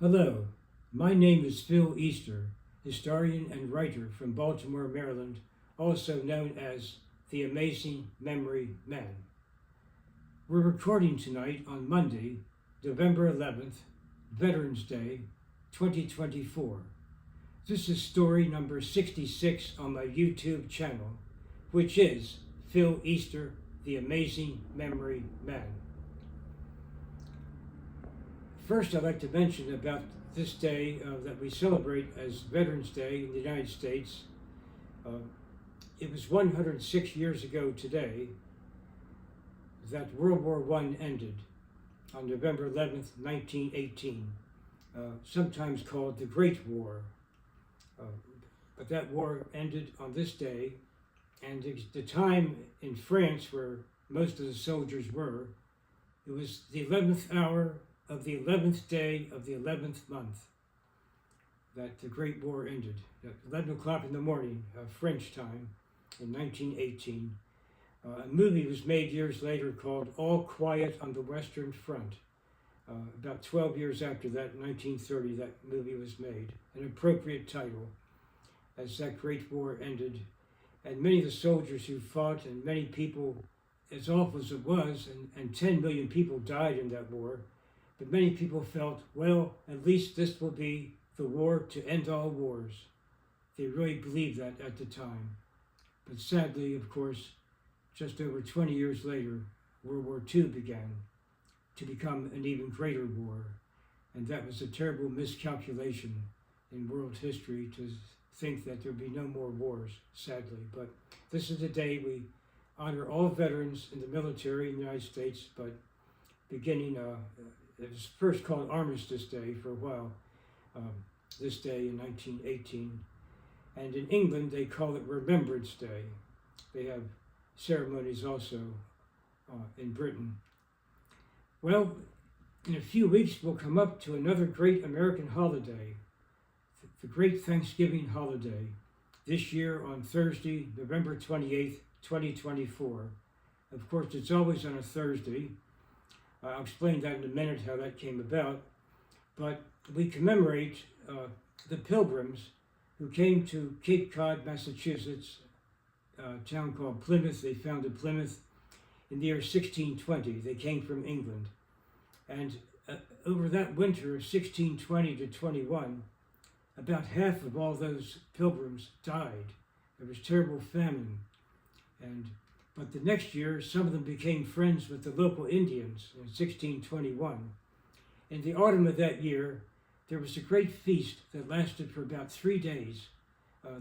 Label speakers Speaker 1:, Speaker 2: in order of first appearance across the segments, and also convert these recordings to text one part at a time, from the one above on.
Speaker 1: Hello, my name is Phil Easter, historian and writer from Baltimore, Maryland, also known as the Amazing Memory Man. We're recording tonight on Monday, November 11th, Veterans Day, 2024. This is story number 66 on my YouTube channel, which is Phil Easter, the Amazing Memory Man. First, I'd like to mention about this day that we celebrate as Veterans Day in the United States. It was 106 years ago today that World War I ended on November 11th, 1918, sometimes called the Great War. But that war ended on this day, and the time in France where most of the soldiers were, it was the 11th hour of the 11th day of the 11th month that the Great War ended. At 11 o'clock in the morning, French time, in 1918. A movie was made years later called All Quiet on the Western Front. About 12 years after that, in 1930, that movie was made. An appropriate title, as that Great War ended. And many of the soldiers who fought, and many people, as awful as it was, and 10 million people died in that war, but many people felt, well, at least this will be the war to end all wars. They really believed that at the time. But sadly, of course, just over 20 years later, World War II began to become an even greater war. And that was a terrible miscalculation in world history to think that there'd be no more wars, sadly. But this is the day we honor all veterans in the military in the United States, but beginning it was first called Armistice Day for a while, this day in 1918. And in England, they call it Remembrance Day. They have ceremonies also in Britain. Well, in a few weeks, we'll come up to another great American holiday, the Great Thanksgiving Holiday, this year on Thursday, November 28th, 2024. Of course, it's always on a Thursday. I'll explain that in a minute, how that came about. But we commemorate the Pilgrims who came to Cape Cod, Massachusetts, a town called Plymouth. They founded Plymouth in the year 1620. They came from England. And over that winter of 1620 to 21, about half of all those pilgrims died. There was terrible famine. But the next year, some of them became friends with the local Indians in 1621. In the autumn of that year, there was a great feast that lasted for about 3 days,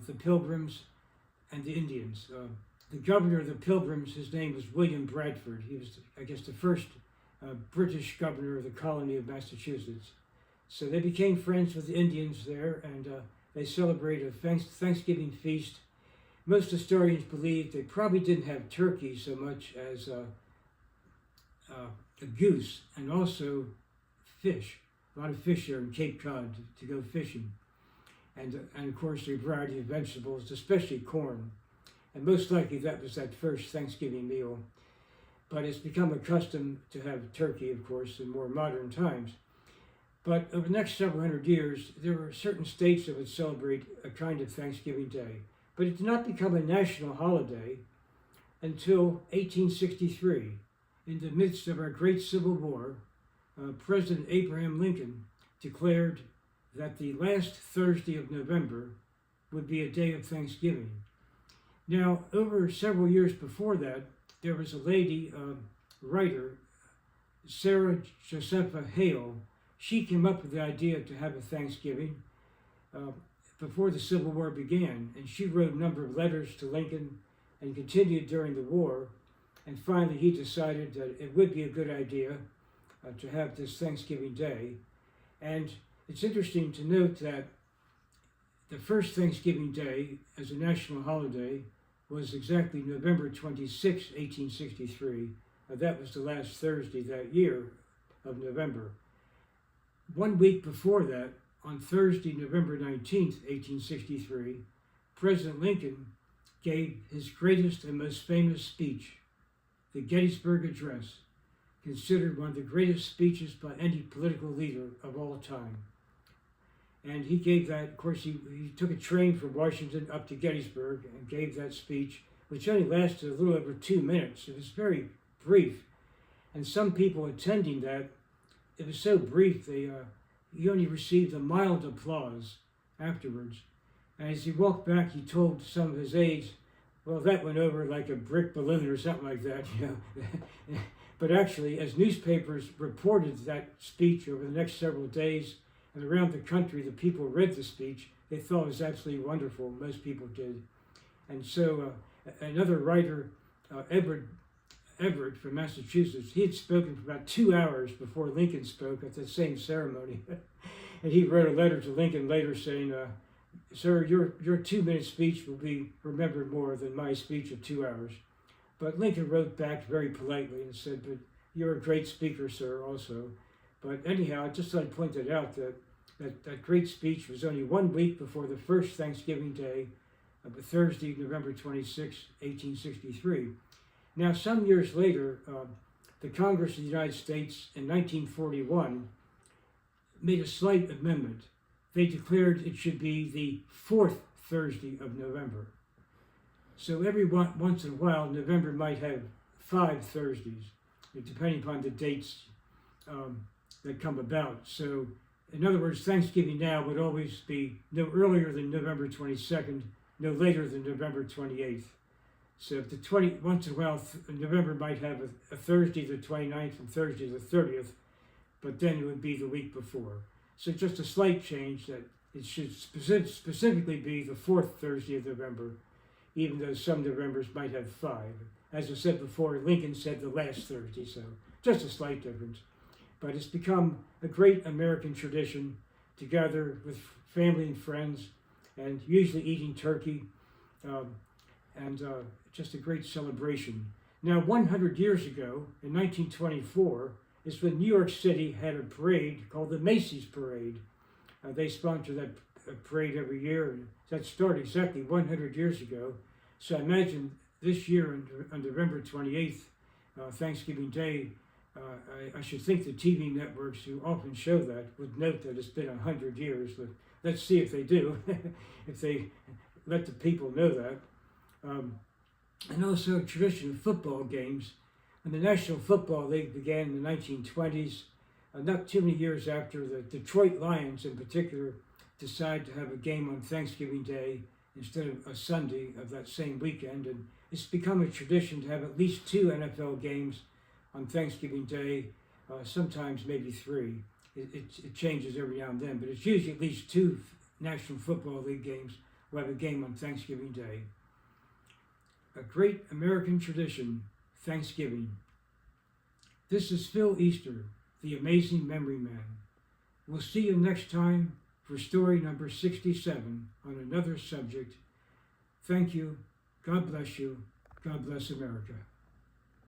Speaker 1: the Pilgrims and the Indians. The governor of the Pilgrims, his name was William Bradford. He was, I guess, the first British governor of the colony of Massachusetts. So they became friends with the Indians there, and they celebrated a Thanksgiving feast. Most historians believe they probably didn't have turkey so much as a goose, and also fish. A lot of fish there in Cape Cod to go fishing. And of course, a variety of vegetables, especially corn. And most likely that was that first Thanksgiving meal. But it's become a custom to have turkey, of course, in more modern times. But over the next several hundred years, there were certain states that would celebrate a kind of Thanksgiving Day. But it did not become a national holiday until 1863. In the midst of our great Civil War, President Abraham Lincoln declared that the last Thursday of November would be a day of Thanksgiving. Now, over several years before that, there was a lady, writer, Sarah Josepha Hale. She came up with the idea to have a Thanksgiving before the Civil War began, and she wrote a number of letters to Lincoln and continued during the war, and finally he decided that it would be a good idea to have this Thanksgiving Day. And it's interesting to note that the first Thanksgiving Day as a national holiday was exactly November 26, 1863. That was the last Thursday that year of November. 1 week before that, on Thursday, November 19th, 1863, President Lincoln gave his greatest and most famous speech, the Gettysburg Address, considered one of the greatest speeches by any political leader of all time. And he gave that, of course, he took a train from Washington up to Gettysburg and gave that speech, which only lasted a little over 2 minutes. It was very brief. And some people attending that, it was so brief, he only received a mild applause afterwards. And as he walked back, he told some of his aides, well, that went over like a brick balloon or something like that, you know. But actually, as newspapers reported that speech over the next several days, and around the country, the people read the speech, they thought it was absolutely wonderful. Most people did. And so another writer, Edward Everett from Massachusetts, he had spoken for about 2 hours before Lincoln spoke at the same ceremony. And he wrote a letter to Lincoln later saying, sir, your 2-minute speech will be remembered more than my speech of 2 hours. But Lincoln wrote back very politely and said, but you're a great speaker, sir, also. But anyhow, I just thought I'd point it out that great speech was only 1 week before the first Thanksgiving Day, Thursday, November 26, 1863. Now, some years later, the Congress of the United States in 1941 made a slight amendment. They declared it should be the 4th Thursday of November. So every once in a while, November might have 5 Thursdays, depending upon the dates that come about. So, in other words, Thanksgiving now would always be no earlier than November 22nd, no later than November 28th. So if once in a while, November might have a Thursday the 29th and Thursday the 30th, but then it would be the week before. So just a slight change that it should specifically be the 4th Thursday of November, even though some Novembers might have 5. As I said before, Lincoln said the last Thursday, so just a slight difference. But it's become a great American tradition to gather with family and friends, and usually eating turkey, and just a great celebration. Now, 100 years ago, in 1924, is when New York City had a parade called the Macy's Parade. They sponsor that parade every year, and that started exactly 100 years ago. So I imagine this year on November 28th, Thanksgiving Day, I should think the TV networks who often show that would note that it's been 100 years. But let's see if they do, if they let the people know that. And also a tradition of football games. And the National Football League began in the 1920s, not too many years after the Detroit Lions in particular decided to have a game on Thanksgiving Day instead of a Sunday of that same weekend. And it's become a tradition to have at least 2 NFL games on Thanksgiving Day, sometimes maybe 3. It changes every now and then, but it's usually at least 2 National Football League games will have a game on Thanksgiving Day. A great American tradition, Thanksgiving. This is Phil Easter, the Amazing Memory Man. We'll see you next time for story number 67 on another subject. Thank you. God bless you. God bless America.